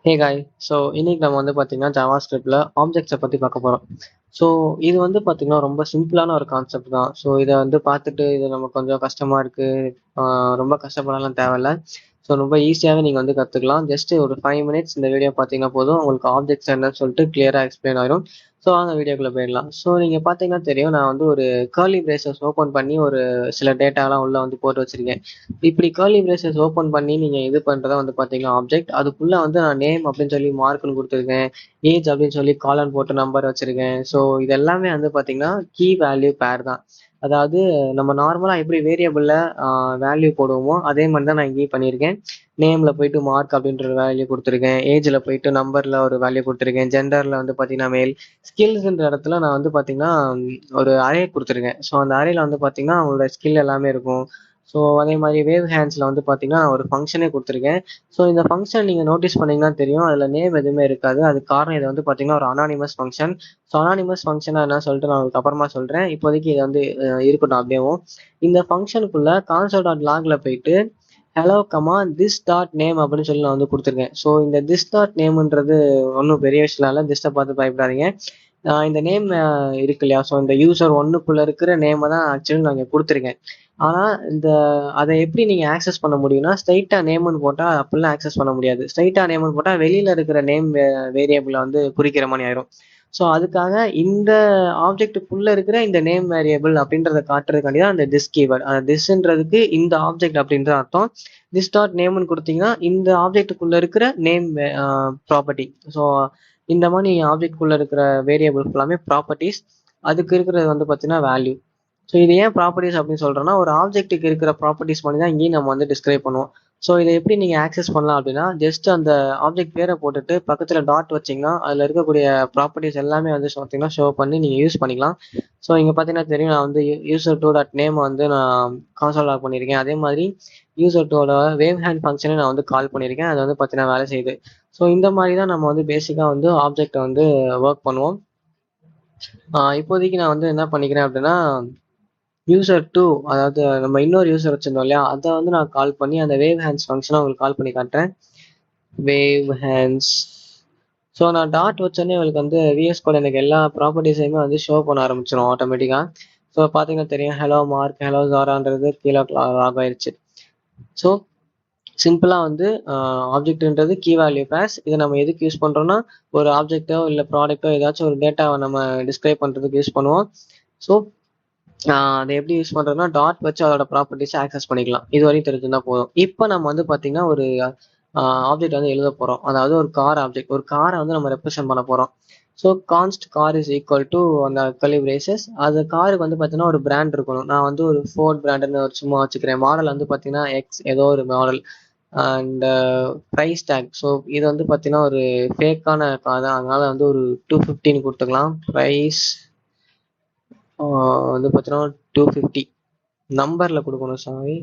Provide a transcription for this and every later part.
ஹே காய். ஸோ இன்னைக்கு நம்ம வந்து பார்த்தீங்கன்னா ஜாவா ஸ்கிரிப்டில் ஆப்ஜெக்ட்ஸை பற்றி பார்க்க போகிறோம். ஸோ இது வந்து பார்த்தீங்கன்னா ரொம்ப சிம்பிளான ஒரு கான்செப்ட் தான். ஸோ இதை வந்து பார்த்துட்டு இது நமக்கு கொஞ்சம் கஷ்டமாக இருக்குது, ரொம்ப கஷ்டப்படலாம் தேவையில்ல. ஸோ ரொம்ப ஈஸியாகவே நீங்கள் வந்து கற்றுக்கலாம். ஜஸ்ட் ஒரு 5 மினிட்ஸ் இந்த வீடியோ பார்த்தீங்கன்னா போதும், உங்களுக்கு ஆப்ஜெக்ட்ஸ் என்னன்னு சொல்லிட்டு கிளியராக எக்ஸ்பிளைன் ஆயிரும். ஸோ வாங்க வீடியோக்குள்ளே போயிடலாம். ஸோ நீங்கள் பார்த்தீங்கன்னா தெரியும், நான் வந்து ஒரு கர்லி பிரேசஸ் ஓப்பன் பண்ணி ஒரு சில டேட்டாலாம் உள்ளே வந்து போட்டு வச்சிருக்கேன். இப்படி கர்லி பிரேசஸ் ஓப்பன் பண்ணி நீங்க இது பண்றதா வந்து பாத்தீங்கன்னா ஆப்ஜெக்ட். அதுக்குள்ள வந்து நான் நேம் அப்படின்னு சொல்லி மார்க்னு கொடுத்துருக்கேன், ஏஜ் அப்படின்னு சொல்லி காலன் போட்டு நம்பர் வச்சிருக்கேன். ஸோ இது எல்லாமே வந்து பாத்தீங்கன்னா கீ வேல்யூ பேர் தான். அதாவது நம்ம நார்மலா எப்படி வேரியபிள்ல வேல்யூ போடுவோமோ அதே மாதிரி தான் நான் இங்கேயும் பண்ணியிருக்கேன். நேம்ல போயிட்டு மார்க் அப்படின்ற ஒரு வேல்யூ கொடுத்துருக்கேன், ஏஜ்ல போயிட்டு நம்பர்ல ஒரு வேல்யூ கொடுத்துருக்கேன், ஜெண்டர்ல வந்து பாத்தீங்கன்னா மேல், ஸ்கில்ஸ்ன்ற இடத்துல நான் வந்து பாத்தீங்கன்னா ஒரு அரே கொடுத்துருக்கேன். ஸோ அந்த அரேல வந்து பாத்தீங்கன்னா அவங்களோட ஸ்கில் எல்லாமே இருக்கும். ஸோ அதே மாதிரி வேவ் ஹேண்ட்ஸில் வந்து பார்த்தீங்கன்னா ஒரு ஃபங்க்ஷனே கொடுத்துருக்கேன். ஸோ இந்த ஃபங்க்ஷன் நீங்கள் நோட்டீஸ் பண்ணீங்கன்னா தெரியும், அதில் நேம் எதுவுமே இருக்காது. அதுக்கு காரணம் இது வந்து பார்த்தீங்கன்னா ஒரு அனானிமஸ் ஃபங்க்ஷன். ஸோ அனானிமஸ் ஃபங்க்ஷனாக என்ன சொல்லிட்டு நான் உங்களுக்கு அப்புறமா சொல்கிறேன். இப்போதைக்கு இது வந்து இருக்கட்டும் அப்படியேவும். இந்த ஃபங்க்ஷனுக்குள்ள கான்சோல் டாட் லாக்ல போயிட்டு hello comma this dot name அப்படின்னு சொல்லி நான் வந்து கொடுத்துருக்கேன். ஸோ இந்த திஸ் டாட் நேம்ன்றது ஒன்றும் பெரிய விஷயம் இல்லை, திஸ்ட்டை பார்த்து பயப்படாதீங்க. இந்த நேம் இருக்கு இல்லையா, ஸோ இந்த யூசர் ஒன்னுக்குள்ள இருக்கிற நேமை தான் ஆக்சுவலி நான் இங்கே கொடுத்துருக்கேன். ஆனா இந்த அதை எப்படி நீங்க ஆக்சஸ் பண்ண முடியும்னா, ஸ்ட்ரைட்டா நேம்னு போட்டா அப்படிலாம் ஆக்சஸ் பண்ண முடியாது. ஸ்ட்ரைட்டா நேம்னு போட்டா வெளியில இருக்கிற நேம் வேரியபிள வந்து குறிக்கிற மாதிரி ஆயிரும். ஸோ அதுக்காக இந்த ஆப்ஜெக்ட்டுக்குள்ள இருக்கிற இந்த நேம் வேரியபிள் அப்படின்றத காட்டுறதுக்காண்டி தான் அந்த திஸ் கீவேர்ட். அந்த திஸ்ன்றதுக்கு இந்த ஆப்ஜெக்ட் அப்படின்ற அர்த்தம். திஸ் டாட் நேம்னு கொடுத்தீங்கன்னா இந்த ஆப்ஜெக்ட்டுக்குள்ள இருக்கிற நேம் ப்ராப்பர்ட்டி. ஸோ இந்த மாதிரி ஆப்ஜெக்ட்குள்ள இருக்கிற வேரியபிள் ஃபுல்லாமே ப்ராப்பர்ட்டிஸ். அதுக்கு இருக்கிறது வந்து பார்த்தீங்கன்னா வேல்யூ. ஸோ இது ஏன் ப்ராப்பர்ட்டிஸ் அப்படின்னு சொல்றோம்னா, ஒரு ஆப்ஜெக்ட்டுக்கு இருக்கிற ப்ராப்பர்ட்டிஸ் பண்ணி தான் இங்கேயும் நம்ம வந்து டிஸ்கிரைப் பண்ணுவோம். ஸோ இதை எப்படி நீங்க ஆக்சஸ் பண்ணலாம் அப்படின்னா, ஜஸ்ட் அந்த ஆப்ஜெக்ட் பேரை போட்டுட்டு பக்கத்துல டாட் வச்சீங்கன்னா அதுல இருக்கக்கூடிய ப்ராப்பர்ட்டிஸ் எல்லாமே வந்து பார்த்தீங்கன்னா ஷோ பண்ணி நீங்க யூஸ் பண்ணிக்கலாம். ஸோ இங்க பார்த்தீங்கன்னா தெரியும், நான் வந்து யூசர் டூ டாட் நேம் வந்து நான் கான்சோல் லாக் பண்ணியிருக்கேன். அதே மாதிரி யூசர் டூட வேவ் ஹேண்ட் ஃபங்க்ஷனை நான் வந்து கால் பண்ணியிருக்கேன். அது வந்து பார்த்தீங்கன்னா வேலை செய்யுது. ஸோ இந்த மாதிரி தான் நம்ம வந்து பேசிக்காக வந்து ஆப்ஜெக்டை வந்து ஒர்க் பண்ணுவோம். இப்போதைக்கு நான் வந்து என்ன பண்ணிக்கிறேன் அப்படின்னா, யூசர் டூ, அதாவது நம்ம இன்னொரு யூசர் வச்சிருந்தோம் இல்லையா, அதை வந்து நான் கால் பண்ணி அந்த வேவ் ஹேண்ட்ஸ் ஃபங்க்ஷனை உங்களுக்கு கால் பண்ணி காட்டுறேன். Wave hands. ஸோ நான் டாட் வச்சோன்னே உங்களுக்கு வந்து விஎஸ் கோட் எனக்கு எல்லா ப்ராப்பர்ட்டிஸையுமே வந்து ஷோ பண்ண ஆரம்பிச்சிடும் ஆட்டோமேட்டிக்காக. ஸோ பார்த்தீங்கன்னா தெரியும், ஹலோ மார்க், ஹலோ ஜாரான்றது கீழே லாக் ஆயிடுச்சு. ஸோ சிம்பிளா வந்து ஆப்ஜெக்ட்ன்றது கீ வேல்யூ பேஸ். இதை நம்ம எதுக்கு யூஸ் பண்றோம்னா, ஒரு ஆப்ஜெக்டோ இல்லை ப்ராடக்ட்டோ ஏதாச்சும் ஒரு டேட்டாவை நம்ம டிஸ்கிரைப் பண்றதுக்கு யூஸ் பண்ணுவோம். ஸோ அதை எப்படி யூஸ் பண்றதுன்னா, டாட் வச்சு அதோட ப்ராப்பர்ட்டிஸை ஆக்சஸ் பண்ணிக்கலாம். இது வரையும் தெரிஞ்சிருந்தா போதும். இப்போ நம்ம வந்து பார்த்தீங்கன்னா ஒரு ஆப்ஜெக்ட் வந்து எழுத போறோம். அதாவது ஒரு கார் ஆப்ஜெக்ட், ஒரு காரை வந்து நம்ம ரெப்ரசென்ட் பண்ண போறோம். So கான்ஸ்ட் car is equal to அந்த கர்லி பிரேசஸ். அது காருக்கு வந்து பார்த்தீங்கன்னா ஒரு பிராண்ட் இருக்கணும். நான் வந்து ஒரு ஃபோர்ட் பிராண்டுன்னு ஒரு சும்மா வச்சுக்கிறேன். மாடல் வந்து பார்த்தீங்கன்னா எக்ஸ் ஏதோ ஒரு model. And price tag. So இது வந்து பார்த்தீங்கன்னா ஒரு ஃபேக்கான கார் தான், அதனால வந்து ஒரு 250 கொடுத்துக்கலாம். ப்ரைஸ் வந்து பார்த்தீங்கன்னா 250 நம்பர்ல கொடுக்கணும், சாரி.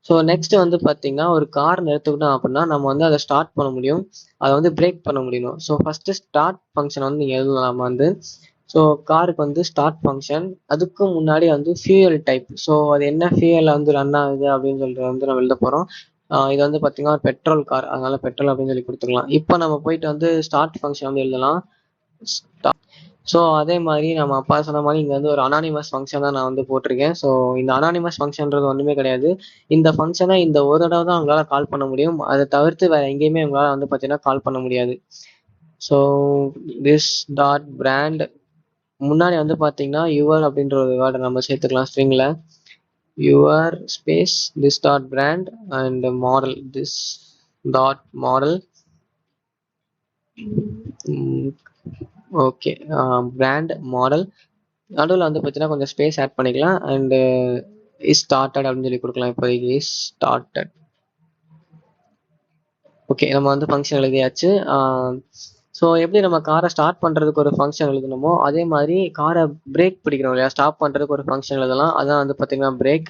ஸோ நெக்ஸ்ட் வந்து பார்த்தீங்கன்னா, ஒரு கார் எடுத்துக்கிட்டோம் அப்படின்னா நம்ம வந்து அதை ஸ்டார்ட் பண்ண முடியும், அதை வந்து பிரேக் பண்ண முடியும். ஸோ ஃபர்ஸ்ட் ஸ்டார்ட் ஃபங்க்ஷன் வந்து நீங்கள் எழுதலாம். நம்ம வந்து ஸோ காருக்கு வந்து ஸ்டார்ட் ஃபங்க்ஷன், அதுக்கு முன்னாடி வந்து ஃபியூயல் டைப். ஸோ அது என்ன ஃபியூயல் வந்து ரன் ஆகுது அப்படின்னு சொல்லிட்டு வந்து நம்ம எழுத போகிறோம். இது வந்து பார்த்தீங்கன்னா ஒரு பெட்ரோல் கார், அதனால பெட்ரோல் அப்படின்னு சொல்லி கொடுத்துக்கலாம். இப்போ நம்ம போயிட்டு வந்து ஸ்டார்ட் ஃபங்க்ஷன் வந்து எழுதலாம். ஸோ அதே மாதிரி நம்ம அப்பா சொன்ன மாதிரி இங்கே வந்து ஒரு அனானிமஸ் ஃபங்க்ஷன் தான் நான் வந்து போட்டிருக்கேன். ஸோ இந்த அனானிமஸ் ஃபங்க்ஷன்றது ஒன்றுமே கிடையாது. இந்த ஃபங்க்ஷனை இந்த ஒரு தடவை தான் உங்களால் கால் பண்ண முடியும். அதை தவிர்த்து வேற எங்கேயுமே உங்களால் வந்து பார்த்தீங்கன்னா கால் பண்ண முடியாது. ஸோ திஸ் டாட் பிராண்ட் முன்னாடி வந்து பார்த்தீங்கன்னா யுவர் அப்படின்ற ஒரு வேர்டை நம்ம சேர்த்துக்கலாம் ஸ்ட்ரிங்கில். Your space this dot brand and model this dot model. Okay, brand model நடுவில் வந்து பார்த்தீங்கன்னா கொஞ்சம் ஸ்பேஸ் ஆட் பண்ணிக்கலாம். அண்டு இஸ் ஸ்டார்டட் அப்படின்னு சொல்லி கொடுக்கலாம். இப்போதைக்கு இஸ் ஸ்டார்டட். ஓகே, நம்ம வந்து ஃபங்க்ஷன் எழுதியாச்சு. ஸோ எப்படி நம்ம காரை ஸ்டார்ட் பண்ணுறதுக்கு ஒரு ஃபங்க்ஷன் எழுதணுமோ அதே மாதிரி காரை பிரேக் பிடிக்கிறோம் இல்லையா, ஸ்டாப் பண்ணுறதுக்கு ஒரு ஃபங்க்ஷன் எழுதலாம். அதான் வந்து பார்த்தீங்கன்னா பிரேக்.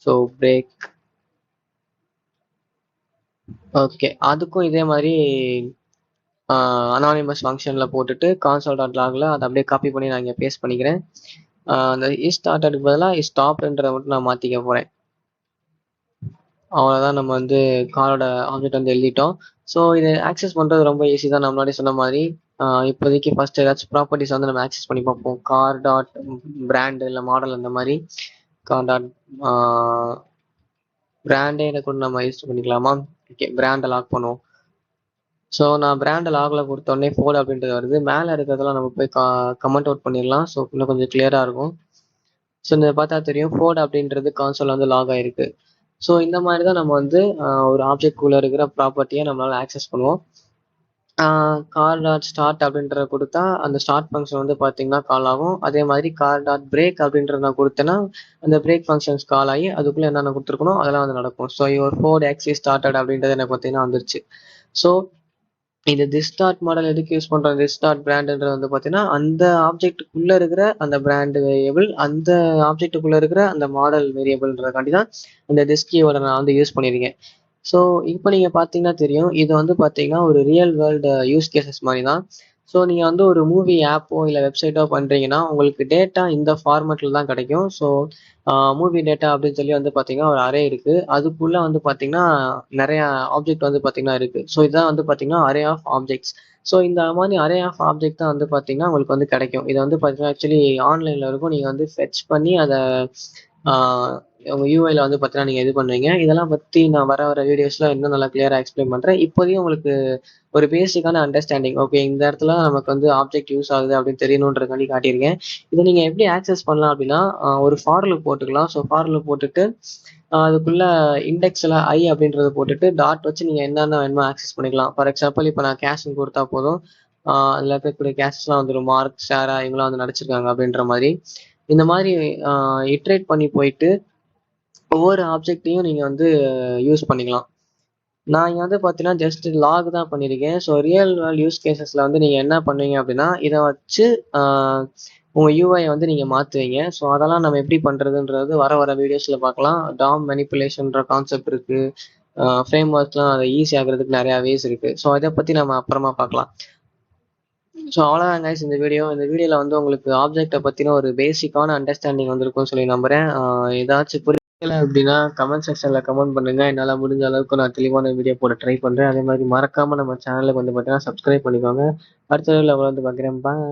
So break. ஓகே, அதுக்கும் இதே மாதிரி அனானிமஸ் ஃபங்க்ஷனில் போட்டுட்டு கான்சோல் டாட் லாகில் அதை அப்படியே காப்பி பண்ணி நான் இங்கே பேஸ்ட் பண்ணிக்கிறேன். அந்த இஸ் ஸ்டார்டடுக்கு பதிலாக இஸ் ஸ்டாப்ன்றதை மட்டும் நான் மாற்றிக்க போகிறேன். அவ்வளோதான், நம்ம வந்து காரோட ஆப்ஜெக்ட் வந்து எழுதிட்டோம். ஸோ இதை ஆக்சஸ் பண்ணுறது ரொம்ப ஈஸி தான். நான் முன்னாடி சொன்ன மாதிரி இப்போதைக்கு ஃபர்ஸ்ட் ஏதாச்சும் ப்ராப்பர்ட்டிஸ் வந்து நம்ம ஆக்சஸ் பண்ணி பார்ப்போம். கார் டாட் பிராண்ட் இல்லை மாடல் அந்த மாதிரி கார் டாட் பிராண்டே கூட நம்ம யூஸ் பண்ணிக்கலாமா? ஓகே, பிராண்டை லாக் பண்ணுவோம். ஸோ நான் பிராண்டை லாகில் கொடுத்தோடனே ஃபோர்டு அப்படின்றது வருது. மேலே இருக்கிறதெல்லாம் நம்ம போய் கமெண்ட் அவுட் பண்ணிடலாம். ஸோ இன்னும் கொஞ்சம் கிளியராக இருக்கும். ஸோ இந்த பார்த்தா தெரியும் ஃபோர்டு அப்படின்றது கான்சோல் வந்து லாக் ஆயிருக்கு. ஸோ இந்த மாதிரி தான் நம்ம வந்து ஒரு ஆப்ஜெக்ட் குள்ளே இருக்கிற ப்ராப்பர்ட்டியை நம்மளால் ஆக்சஸ் பண்ணுவோம். கார் டாட் ஸ்டார்ட் அப்படின்றத கொடுத்தா அந்த ஸ்டார்ட் ஃபங்க்ஷன் வந்து பார்த்தீங்கன்னா கால் ஆகும். அதே மாதிரி கார் டாட் பிரேக் அப்படின்றத நான் கொடுத்தேன்னா அந்த பிரேக் ஃபங்க்ஷன்ஸ் கால் ஆகி அதுக்குள்ளே என்னென்ன கொடுத்துருக்கணும் அதெல்லாம் வந்து நடக்கும். So your Ford axis started அப்படின்றது எனக்கு பார்த்தீங்கன்னா வந்துருச்சு. ஸோ இது திஸ் டாட் மாடல் எதுக்கு யூஸ் பண்றோம்? திஸ் டாட் பிராண்ட்ன்றது வந்து பார்த்தீங்கன்னா அந்த ஆப்ஜெக்ட்டுக்குள்ள இருக்கிற அந்த பிராண்ட் வேரியபிள், அந்த ஆப்ஜெக்ட்டுக்குள்ள இருக்கிற அந்த மாடல் வேரியபிள்ன்றதுக்காண்டி தான் அந்த திஸ் கீவேர்டை நான் வந்து யூஸ் பண்ணியிருக்கேன். ஸோ இப்போ நீங்கள் பார்த்தீங்கன்னா தெரியும், இது வந்து பார்த்தீங்கன்னா ஒரு ரியல் வேர்ல்டு யூஸ் கேசஸ் மாதிரி தான். ஸோ நீங்கள் வந்து ஒரு மூவி ஆப்போ இல்லை வெப்சைட்டோ பண்ணுறீங்கன்னா உங்களுக்கு டேட்டா இந்த ஃபார்மேட்டில் தான் கிடைக்கும். ஸோ மூவி டேட்டா அப்படின்னு சொல்லி வந்து பார்த்தீங்கன்னா ஒரு அரே இருக்குது. அதுக்குள்ளே வந்து பார்த்தீங்கன்னா நிறையா ஆப்ஜெக்ட் வந்து பார்த்தீங்கன்னா இருக்குது. ஸோ இதுதான் வந்து பார்த்தீங்கன்னா அரே ஆஃப் ஆப்ஜெக்ட்ஸ். ஸோ இந்த மாதிரி அரே ஆஃப் ஆப்ஜெக்ட் தான் வந்து பார்த்தீங்கன்னா உங்களுக்கு வந்து கிடைக்கும். இது வந்து பார்த்தீங்கன்னா ஆக்சுவலி ஆன்லைனில் இருக்கும். நீங்கள் வந்து ஃபெட்ச் பண்ணி அதை உங்க யூஐல வந்து பார்த்தீங்கன்னா நீங்க இது பண்ணுவீங்க. இதெல்லாம் பத்தி நான் வர வர வீடியோஸ்ல இன்னும் நல்லா கிளியரா எக்ஸ்பிளைன் பண்றேன். இப்போதைக்கு உங்களுக்கு ஒரு பேசிக்கான அண்டர்ஸ்டாண்டிங். ஓகே, இந்த இடத்துல நமக்கு வந்து ஆப்ஜெக்ட் யூஸ் ஆகுது அப்படின்னு தெரியணுன்றதுக்காண்டி காட்டியிருக்கேன். இதை நீங்க எப்படி ஆக்சஸ் பண்ணலாம் அப்படின்னா ஒரு ஃபார் லூப் போட்டுக்கலாம். ஸோ ஃபார் லூப் போட்டுட்டு அதுக்குள்ள இண்டெக்ஸ்ல ஐ அப்படின்றத போட்டுட்டு டாட் வச்சு நீங்க என்னென்ன வேணுமோ ஆக்சஸ் பண்ணிக்கலாம். ஃபார் எக்ஸாம்பிள் இப்போ நான் கேஷ்னு கொடுத்தா போதும், அதில் இருக்கக்கூடிய கேஷஸ்லாம் வந்துடும். மார்க், ஷேரா இவங்களாம் வந்து நடிச்சிருக்காங்க அப்படின்ற மாதிரி. இந்த மாதிரி இட்ரேட் பண்ணி போயிட்டு ஒவ்வொரு ஆப்ஜெக்ட்டையும் நீங்க வந்து யூஸ் பண்ணிக்கலாம். நான் இங்க வந்து பார்த்தீங்கன்னா ஜஸ்ட் லாக் தான் பண்ணியிருக்கேன். ஸோ ரியல் வேர்ல்ட் யூஸ் கேசஸ்ல வந்து நீங்க என்ன பண்ணுவீங்க அப்படின்னா இதை வச்சு உங்க யூஐ வந்து நீங்க மாத்துவீங்க. ஸோ அதெல்லாம் நம்ம எப்படி பண்றதுன்றது வர வர வீடியோஸ்ல பார்க்கலாம். டாம் மேனிப்புலேஷன்ற கான்செப்ட் இருக்கு. ஃப்ரேம் ஒர்க்லாம் அதை ஈஸி ஆகுறதுக்கு நிறைய வேஸ் இருக்கு. ஸோ இதை பத்தி நம்ம அப்புறமா பார்க்கலாம். ஸோ அவ்வளோதான் கைஸ் இந்த வீடியோ. இந்த வீடியோவில் வந்து உங்களுக்கு ஆப்ஜெக்டை பற்றின ஒரு பேசிக்கான அண்டர்ஸ்டாண்டிங் வந்திருக்கும்னு சொல்லி நம்புகிறேன். ஏதாச்சும் புரியல அப்படின்னா கமெண்ட் செக்ஷனில் கமெண்ட் பண்ணுங்கள். என்னால் முடிஞ்ச அளவுக்கு நான் தெளிவான வீடியோ போட ட்ரை பண்ணுறேன். அதே மாதிரி மறக்காமல் நம்ம சேனலுக்கு வந்து பார்த்தீங்கன்னா சப்ஸ்கிரைப் பண்ணிக்கோங்க. அடுத்த வீடியோவில் வந்து பார்க்குறேன். பாய்.